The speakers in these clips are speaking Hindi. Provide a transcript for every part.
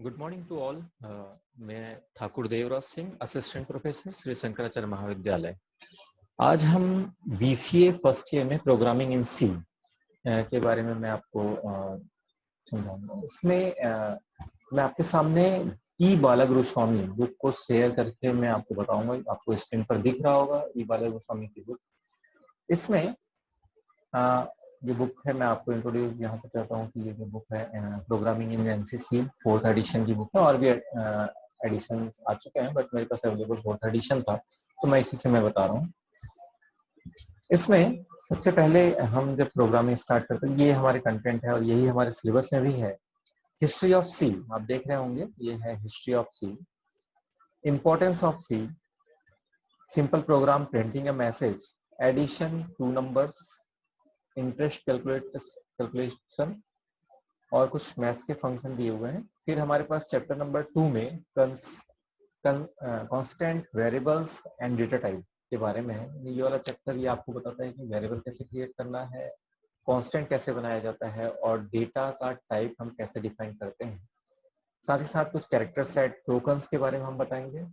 Good morning to all. मैं ठाकुर देवराज सिंह, असिस्टेंट प्रोफेसर, श्री शंकराचार्य महाविद्यालय। आज हम बीसीए फर्स्ट ईयर में प्रोग्रामिंग इन सी के बारे में मैं आपको समझाऊंगा। इसमें मैं आपके सामने ई बालागुरुस्वामी बुक को शेयर करके मैं आपको बताऊंगा। आपको स्क्रीन पर दिख रहा होगा ई बालागुरुस्वामी की बुक। इसमें ये बुक है, मैं आपको इंट्रोड्यूस यहाँ से चाहता हूँ कि ये जो बुक है programming in ANSI C 4th edition की बुक है। और भी एडिशन आ चुके हैं, बट मेरे पास अवेलेबल 4th एडिशन था, तो मैं इसी से मैं बता रहा हूँ। इसमें सबसे पहले हम जब प्रोग्रामिंग स्टार्ट करते हैं, ये हमारे कंटेंट है और यही हमारे सिलेबस में भी है। हिस्ट्री ऑफ सी आप देख रहे होंगे, ये है history of C. Importance of C, simple program printing a message, addition, two numbers, interest calculation और कुछ मैथ्स के फंक्शन दिए हुए हैं। फिर हमारे पास चैप्टर नंबर 2 में constant, variables and data type के बारे में है। ये वाला चैप्टर ये आपको बताता है कि वेरिएबल कैसे क्रिएट करना है, कांस्टेंट कैसे बनाया जाता है और डेटा का टाइप हम कैसे डिफाइन करते हैं। साथ ही साथ कुछ कैरेक्टर सेट, टोकन्स के बारे में हम बताएंगे।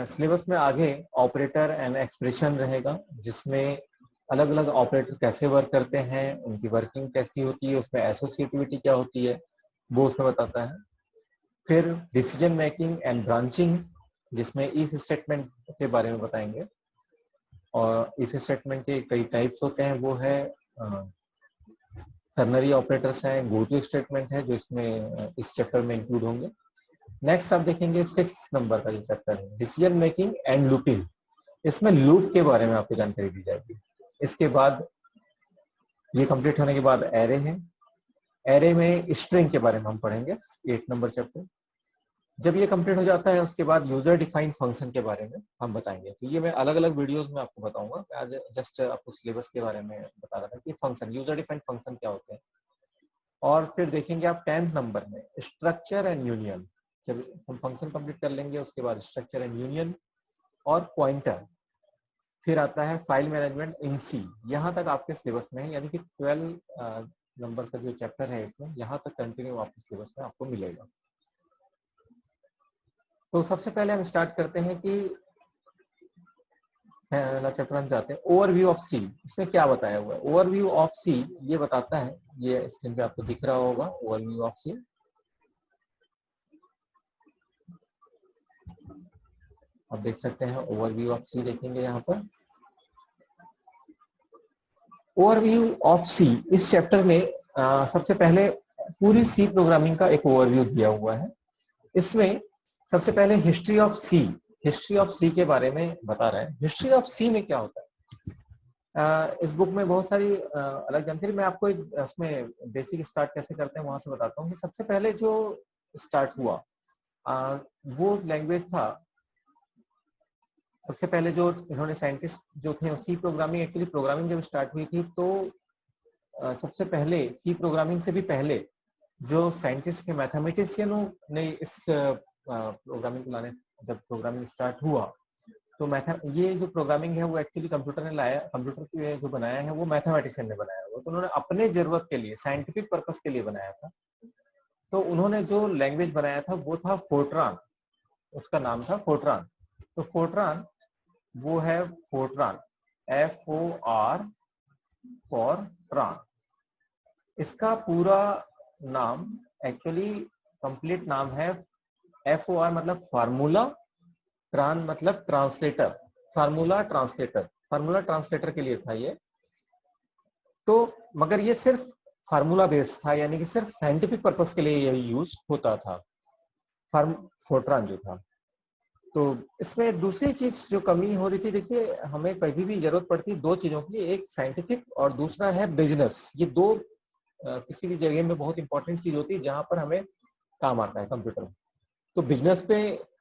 सिलेबस में आगे ऑपरेटर एंड एक्सप्रेशन रहेगा, जिसमें अलग अलग ऑपरेटर कैसे वर्क करते हैं, उनकी वर्किंग कैसी होती है, उसमें एसोसिएटिविटी क्या होती है, वो उसमें बताता है। फिर डिसीजन मेकिंग एंड ब्रांचिंग, जिसमें इफ स्टेटमेंट के बारे में बताएंगे। और इफ स्टेटमेंट के कई टाइप्स होते हैं, वो है टर्नरी ऑपरेटर्स हैं, गो टू स्टेटमेंट है, जो इसमें इस चैप्टर में इंक्लूड होंगे। नेक्स्ट आप देखेंगे 6 नंबर का जो चैप्टर है, डिसीजन मेकिंग एंड लूपिंग। इसमें लूप के बारे में आपको जानकारी दी जाएगी। इसके बाद ये कंप्लीट होने के बाद एरे है, एरे में स्ट्रिंग के बारे में हम पढ़ेंगे, 8 नंबर चैप्टर। जब ये कंप्लीट हो जाता है, उसके बाद यूजर डिफाइंड फंक्शन के बारे में हम बताएंगे। तो ये मैं अलग अलग वीडियोस में आपको बताऊंगा। आज जस्ट आपको सिलेबस के बारे में बता रहा था कि फंक्शन, यूजर डिफाइंड फंक्शन क्या होते हैं। और फिर देखेंगे आप 10th नंबर में स्ट्रक्चर एंड यूनियन। जब हम फंक्शन कंप्लीट कर लेंगे, उसके बाद स्ट्रक्चर एंड यूनियन और पॉइंटर। फिर आता है फाइल मैनेजमेंट इन सी। यहाँ तक आपके सिलेबस में है, यानी कि 12 नंबर का जो चैप्टर है इसमें, यहाँ तक कंटिन्यू आपके सिलेबस में आपको मिलेगा। तो सबसे पहले हम स्टार्ट करते हैं कि पहला चैप्टर हम जाते हैं ओवरव्यू ऑफ सी। इसमें क्या बताया हुआ है? ओवरव्यू ऑफ सी ये बताता है, ये स्क्रीन पे आपको दिख रहा होगा ओवरव्यू ऑफ सी। आप देख सकते हैं ओवरव्यू ऑफ सी, देखेंगे यहाँ पर ओवरव्यू ऑफ सी। इस चैप्टर में सबसे पहले पूरी सी प्रोग्रामिंग का एक ओवरव्यू दिया हुआ है। इसमें सबसे पहले history of C, history of C के बारे में बता रहे हैं। हिस्ट्री ऑफ सी में क्या होता है? इस बुक में बहुत सारी अलग जानकारी, मैं आपको इसमें बेसिक स्टार्ट कैसे करते हैं वहां से बताता हूँ। कि सबसे पहले जो स्टार्ट हुआ वो लैंग्वेज था, सबसे पहले जो इन्होंने साइंटिस्ट जो थे, सी प्रोग्रामिंग, एक्चुअली प्रोग्रामिंग जब स्टार्ट हुई थी तो सबसे पहले सी प्रोग्रामिंग से भी पहले जो साइंटिस्ट थे, मैथमेटिशियनों ने इस प्रोग्रामिंग को लाने, जब प्रोग्रामिंग स्टार्ट हुआ तो ये जो प्रोग्रामिंग है वो एक्चुअली कंप्यूटर ने लाया, कंप्यूटर जो बनाया है वो मैथमेटिशियन ने बनाया हुआ। तो उन्होंने अपने जरूरत के लिए, साइंटिफिक पर्पस के लिए बनाया था। तो उन्होंने जो लैंग्वेज बनाया था वो था फोर्ट्रान, उसका नाम था फोर्ट्रान। तो फोर्ट्रान वो है फोर्ट्रान, FOR फोर्ट्रान। इसका पूरा नाम एक्चुअली कंप्लीट नाम है FOR मतलब फार्मूला, ट्रान मतलब translator, formula translator, formula translator के लिए था ये। तो मगर ये सिर्फ फार्मूला बेस्ड था, यानी कि सिर्फ साइंटिफिक पर्पस के लिए यही यूज होता था फोर्ट्रान जो था। तो इसमें दूसरी चीज जो कमी हो रही थी, देखिए हमें कभी भी जरूरत पड़ती है 2 चीजों की, एक साइंटिफिक और दूसरा है बिजनेस। ये 2 किसी भी जगह में बहुत इंपॉर्टेंट चीज होती है जहां पर हमें काम आता है कंप्यूटर में। तो बिजनेस पे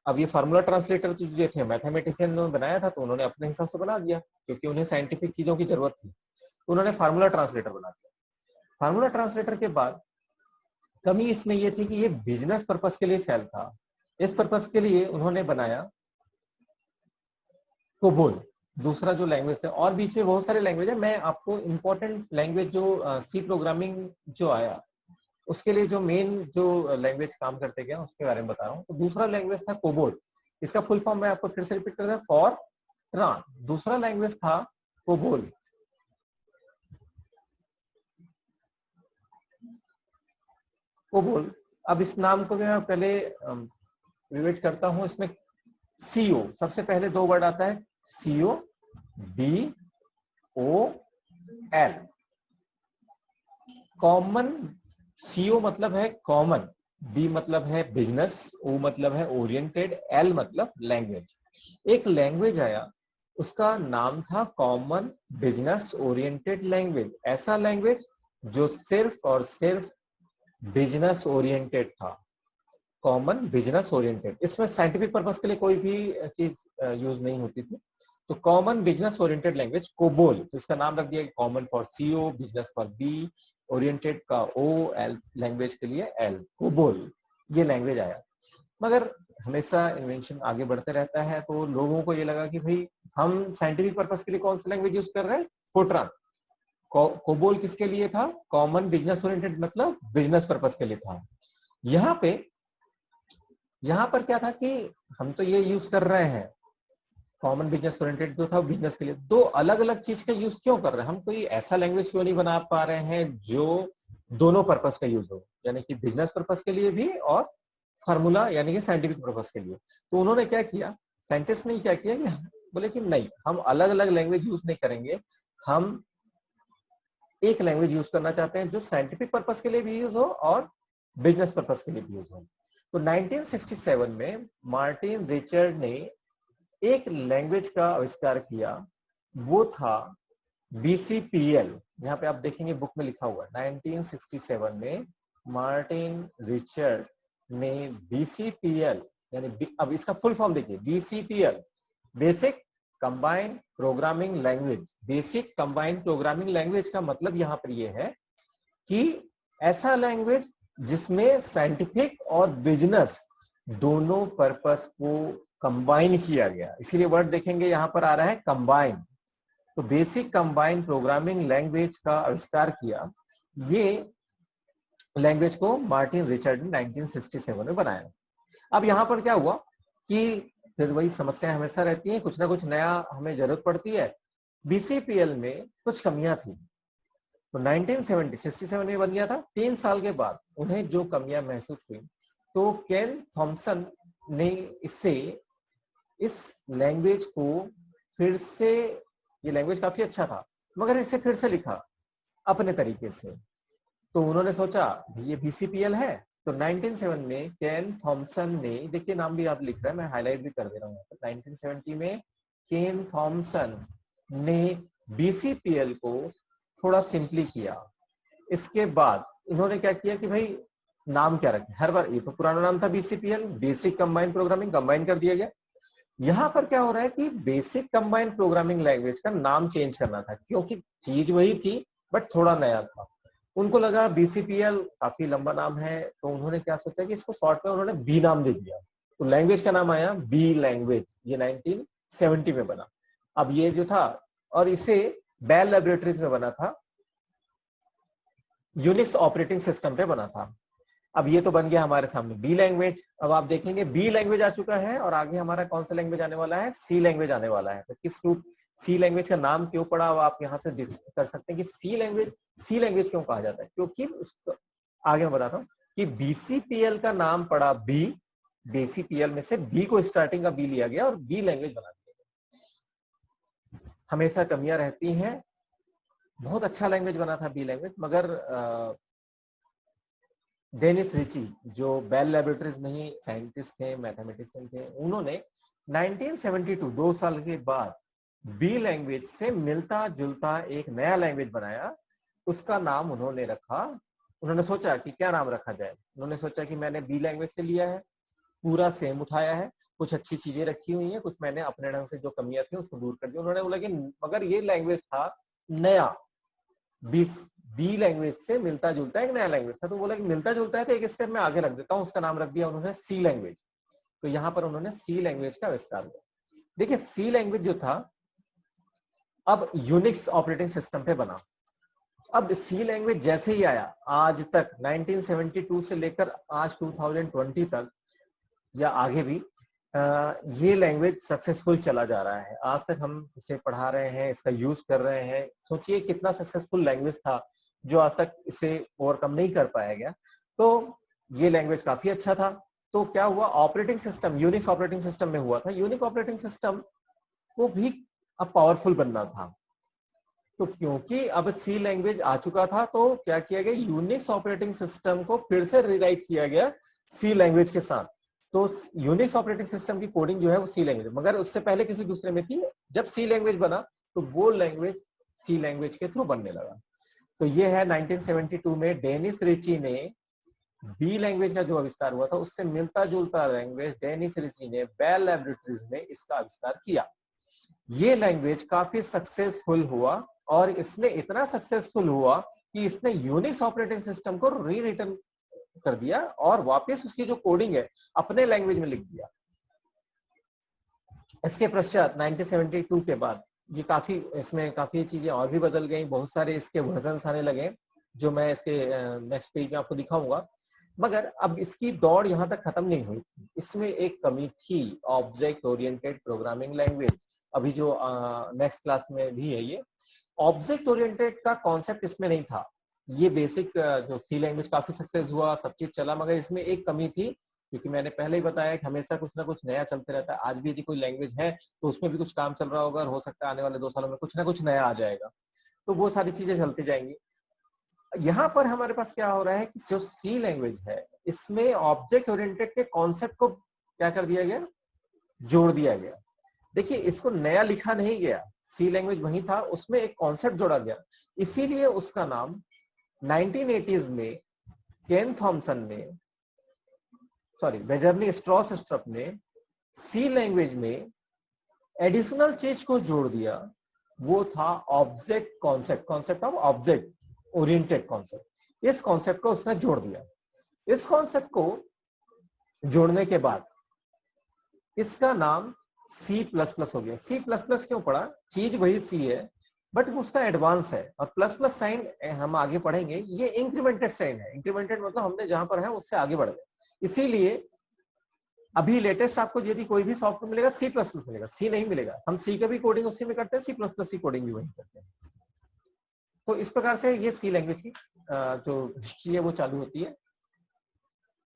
अब ये फार्मूला ट्रांसलेटर जो थे, मैथमेटिशियन ने बनाया था तो उन्होंने अपने हिसाब से बना दिया, क्योंकि उन्हें साइंटिफिक चीजों की जरूरत थी, तो उन्होंने फार्मूला ट्रांसलेटर बना दिया। फार्मूला ट्रांसलेटर के बाद कमी इसमें यह थी कि ये बिजनेस पर्पस के लिए फेल था। इस पर्पस के लिए उन्होंने बनाया कोबोल, दूसरा जो लैंग्वेज है। और बीच में बहुत सारे लैंग्वेज है, मैं आपको इंपॉर्टेंट लैंग्वेज जो सी प्रोग्रामिंग जो आया उसके लिए जो मेन जो लैंग्वेज काम करते गया उसके बारे में बता रहा हूँ। तो दूसरा लैंग्वेज था कोबोल। इसका फुल फॉर्म मैं आपको फिर से रिपीट कर दूं, फॉरट्रान। दूसरा लैंग्वेज था कोबोल। कोबोल, अब इस नाम को मैं पहले रिलेट करता हूं। इसमें सीओ सबसे पहले दो वर्ड आता है, CO B O L. Common, CO मतलब है कॉमन, बी मतलब है बिजनेस, ओ मतलब है ओरिएंटेड, एल मतलब लैंग्वेज। एक लैंग्वेज आया, उसका नाम था कॉमन बिजनेस ओरिएंटेड लैंग्वेज। ऐसा लैंग्वेज जो सिर्फ और सिर्फ बिजनेस ओरिएंटेड था, कॉमन बिजनेस ओरिएंटेड। इसमें साइंटिफिक पर्पस के लिए कोई भी चीज यूज नहीं होती थी। तो common business oriented language COBOL, तो इसका नाम रख दिया common for CO, business for B, oriented का ओ, एल लैंग्वेज के लिए एल, कोबोल ये लैंग्वेज आया। मगर हमेशा इन्वेंशन आगे बढ़ते रहता है, तो लोगों को ये लगा कि भाई हम साइंटिफिक पर्पस के लिए कौन सा लैंग्वेज यूज कर रहे हैं, फोर्ट्रान। कोबोल किसके लिए था, कॉमन बिजनेस ओरिएंटेड मतलब बिजनेस पर्पस के लिए था। यहाँ पर क्या था कि हम तो ये यूज कर रहे हैं, कॉमन बिजनेस ओरिएंटेड जो था बिजनेस के लिए, दो अलग अलग चीज का यूज क्यों कर रहे हैं, हम कोई ऐसा लैंग्वेज क्यों नहीं बना पा रहे हैं जो दोनों पर्पस का यूज हो, यानी कि बिजनेस पर्पस के लिए भी और फार्मूला यानी कि साइंटिफिक पर्पस के लिए। तो उन्होंने क्या किया, साइंटिस्ट ने क्या किया कि बोले कि नहीं, हम अलग अलग लैंग्वेज यूज नहीं करेंगे, हम एक लैंग्वेज यूज करना चाहते हैं जो साइंटिफिक पर्पस के लिए भी यूज हो और बिजनेस पर्पस के लिए भी यूज हो। तो 1967 में मार्टिन रिचर्ड ने एक लैंग्वेज का आविष्कार किया, वो था बीसीपीएल। यहाँ पे आप देखेंगे बुक में लिखा हुआ है 1967 में मार्टिन रिचर्ड ने बीसीपीएल, यानी अब इसका फुल फॉर्म देखिए, BCPL basic combined programming language. Basic combined programming language का मतलब यहाँ पर यह है कि ऐसा लैंग्वेज जिसमें साइंटिफिक और बिजनेस दोनों पर्पस को कंबाइन किया गया, इसीलिए वर्ड देखेंगे यहां पर आ रहा है कंबाइन। तो बेसिक कंबाइंड प्रोग्रामिंग लैंग्वेज का आविष्कार किया, ये लैंग्वेज को मार्टिन रिचर्ड ने 1967 में बनाया। अब यहाँ पर क्या हुआ कि फिर वही समस्या हमेशा रहती है, कुछ ना कुछ नया हमें जरूरत पड़ती है। बीसीपीएल में कुछ कमियां थी, तो 1967 में बन गया था। 3 साल के बाद उन्हें जो कमियां महसूस हुई, तो केन थॉमसन ने इस लैंग्वेज को फिर से, ये लैंग्वेज काफी अच्छा था मगर इसे फिर से लिखा अपने तरीके से। तो उन्होंने सोचा ये बीसीपीएल है, तो 1970 में केन थॉमसन ने, देखिए नाम भी आप लिख रहे हैं, मैं हाईलाइट भी कर दे रहा हूँ, 1970 में केन थॉमसन ने बीसीपीएल को थोड़ा सिंपली किया। इसके बाद इन्होंने क्या किया कि भाई नाम क्या रखें, हर बार ये तो पुराना नाम था BCPL, basic combined programming, combine कर दिया गया। यहाँ पर क्या हो रहा है कि बेसिक कंबाइंड प्रोग्रामिंग लैंग्वेज का नाम चेंज करना था, क्योंकि चीज वही थी बट थोड़ा नया था। उनको लगा बीसीपीएल काफी लंबा नाम है, तो उन्होंने क्या सोचा कि इसको शॉर्ट में उन्होंने बी नाम दे दिया। तो लैंग्वेज का नाम आया बी लैंग्वेज, ये 1970 में बना। अब ये जो था, और इसे बेल लैबोरेटरीज में बना था, यूनिक्स ऑपरेटिंग सिस्टम पे बना था। अब ये तो बन गया हमारे सामने बी लैंग्वेज। अब आप देखेंगे बी लैंग्वेज आ चुका है और आगे हमारा कौन सा लैंग्वेज आने वाला है, सी लैंग्वेज आने वाला है। तो किस रूप सी लैंग्वेज का नाम क्यों पड़ा, आप यहाँ से कर सकते हैं कि सी लैंग्वेज क्यों कहा जाता है, क्योंकि उसको आगे मैं बताता हूँ कि बीसीपीएल का नाम पड़ा बी, बीसीपीएल में से बी को स्टार्टिंग का बी लिया गया और बी लैंग्वेज बना दिया। हमेशा कमियां रहती हैं, बहुत अच्छा लैंग्वेज बना था बी लैंग्वेज, मगर डेनिस रिची जो बेल लैबोरेटरीज में ही साइंटिस्ट थे, मैथमेटिशियन थे, उन्होंने 1972 2 साल के बाद बी लैंग्वेज से मिलता जुलता एक नया लैंग्वेज बनाया। उसका नाम उन्होंने रखा, उन्होंने सोचा कि क्या नाम रखा जाए। उन्होंने सोचा कि मैंने बी लैंग्वेज से लिया है, पूरा सेम उठाया है, कुछ अच्छी चीजें रखी हुई हैं, कुछ मैंने अपने ढंग से जो कमियां थी उसको दूर कर दिया। उन्होंने बोला कि मगर ये लैंग्वेज था नया, बी लैंग्वेज से मिलता जुलता एक नया लैंग्वेज था, तो बोला कि मिलता जुलता है तो एक स्टेप में आगे रख देता हूं, उसका नाम रख दिया उन्होंने सी लैंग्वेज। तो यहां पर उन्होंने सी लैंग्वेज का आविष्कार किया। देखिए सी लैंग्वेज जो था अब यूनिक्स ऑपरेटिंग सिस्टम पे बना, अब सी लैंग्वेज जैसे ही आया आज तक 1972 से लेकर आज 2020 तक या आगे भी ये लैंग्वेज सक्सेसफुल चला जा रहा है। आज तक हम इसे पढ़ा रहे हैं, इसका यूज कर रहे हैं। सोचिए कितना सक्सेसफुल लैंग्वेज था जो आज तक इसे ओवरकम नहीं कर पाया गया। तो ये लैंग्वेज काफी अच्छा था। तो क्या हुआ, operating system Unix operating system में हुआ था, यूनिक ऑपरेटिंग सिस्टम को भी अब पावरफुल बनना था। तो क्योंकि अब सी लैंग्वेज आ चुका था तो क्या किया गया, यूनिक्स ऑपरेटिंग सिस्टम को फिर से रीराइट किया गया सी लैंग्वेज के साथ। तो यूनिक्स ऑपरेटिंग सिस्टम की कोडिंग जो है वो सी लैंग्वेज, मगर उससे पहले किसी दूसरे में थी। जब सी लैंग्वेज बना तो वो लैंग्वेज सी लैंग्वेज के थ्रू बनने लगा। तो ये है 1972 में डेनिस रिची ने बी लैंग्वेज का जो आविष्कार हुआ था उससे मिलता जुलता लैंग्वेज डेनिस रिची ने बेल लैबोरेटरीज में इसका आविष्कार किया। ये लैंग्वेज काफी सक्सेसफुल हुआ और इसने इतना सक्सेसफुल हुआ कि इसने यूनिक्स ऑपरेटिंग सिस्टम को री रिटर्न कर दिया और वापस उसकी जो कोडिंग है अपने लैंग्वेज में लिख दिया। इसके पश्चात 1972 के बाद ये इसमें काफी चीजें और भी बदल गई, बहुत सारे इसके वर्जन्स आने लगे जो मैं इसके नेक्स्ट पेज में आपको दिखाऊंगा। मगर अब इसकी दौड़ यहां तक खत्म नहीं हुई। इसमें एक कमी थी, ऑब्जेक्ट ओरिएंटेड प्रोग्रामिंग लैंग्वेज। अभी जो नेक्स्ट क्लास में भी है, ये ऑब्जेक्ट ओरिएंटेड का कॉन्सेप्ट इसमें नहीं था। ये बेसिक जो सी लैंग्वेज काफी सक्सेस हुआ, सब चीज चला, मगर इसमें एक कमी थी क्योंकि मैंने पहले ही बताया कि हमेशा कुछ ना कुछ नया चलते रहता है। आज भी यदि कोई लैंग्वेज है तो उसमें भी कुछ काम चल रहा होगा और हो सकता है आने वाले 2 सालों में कुछ ना कुछ नया आ जाएगा। तो वो सारी चीजें चलती जाएंगी। यहाँ पर हमारे पास क्या हो रहा है कि जो सी लैंग्वेज है इसमें ऑब्जेक्ट ओरिएंटेड के कॉन्सेप्ट को क्या कर दिया गया, जोड़ दिया गया। देखिए इसको नया लिखा नहीं गया, सी लैंग्वेज वही था, उसमें एक कॉन्सेप्ट जोड़ा गया। इसीलिए उसका नाम 1980s में केन थॉमसन ने, बेजर्नी स्ट्रॉस ने सी लैंग्वेज में एडिशनल चीज को जोड़ दिया। वो था object concept of object oriented concept. इस कॉन्सेप्ट को उसने जोड़ दिया। इस कॉन्सेप्ट को जोड़ने के बाद इसका नाम C++ हो गया। C++ क्यों पड़ा, चीज वही C है बट उसका एडवांस है। और प्लस प्लस साइन हम आगे पढ़ेंगे, ये इंक्रीमेंटेड साइन है। इंक्रीमेंटेड मतलब हमने जहां पर है उससे आगे बढ़ गए। इसीलिए अभी लेटेस्ट आपको यदि कोई भी सॉफ्टवेयर मिलेगा C++ मिलेगा, C नहीं मिलेगा। हम C का भी कोडिंग उसी में करते हैं, C++ की कोडिंग भी वही करते हैं। तो इस प्रकार से ये सी लैंग्वेज की जो हिस्ट्री है वो चालू होती है।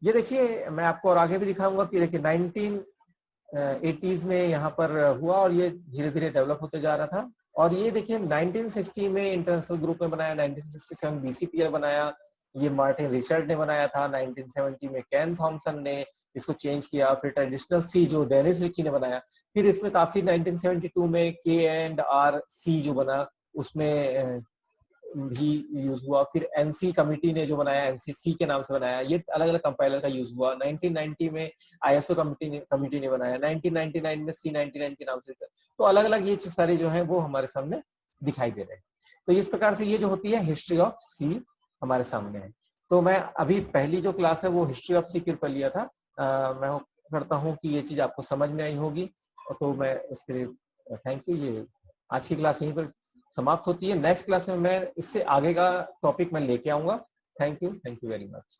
ये देखिए मैं आपको और आगे भी दिखाऊंगा कि देखिए 1980s में यहाँ पर हुआ और ये धीरे धीरे डेवलप होते जा रहा था। और ये देखिए 1960 में इंटरनेशनल ग्रुप में बनाया, 1967 BCPL बनाया, ये मार्टिन रिचर्ड ने बनाया था। 1970 में केन थॉमसन ने इसको चेंज किया। फिर ट्रेडिशनल सी जो डेनिस रिची ने बनाया, फिर इसमें काफी 1972 में K&R-C जो बना उसमें भी यूज हुआ। फिर एनसी कमिटी ने जो बनाया, एनसीसी के नाम से बनाया, ये अलग अलग कंपाइलर का यूज हुआ। 1990 में आईएसओ कमिटी ने बनाया, 1999 में C99 के नाम से। तो अलग अलग ये सारे जो है वो हमारे सामने दिखाई दे रहे हैं। तो इस प्रकार से ये जो होती है हिस्ट्री ऑफ सी हमारे सामने है। तो मैं अभी पहली जो क्लास है वो हिस्ट्री ऑफ सी के ऊपर लिया था। मैं करता हूँ कि ये चीज आपको समझ में आई होगी। तो मैं इसके लिए थैंक यू। ये आज की क्लास यहीं पर समाप्त होती है। नेक्स्ट क्लास में मैं इससे आगे का टॉपिक मैं लेके आऊंगा। Thank you very much.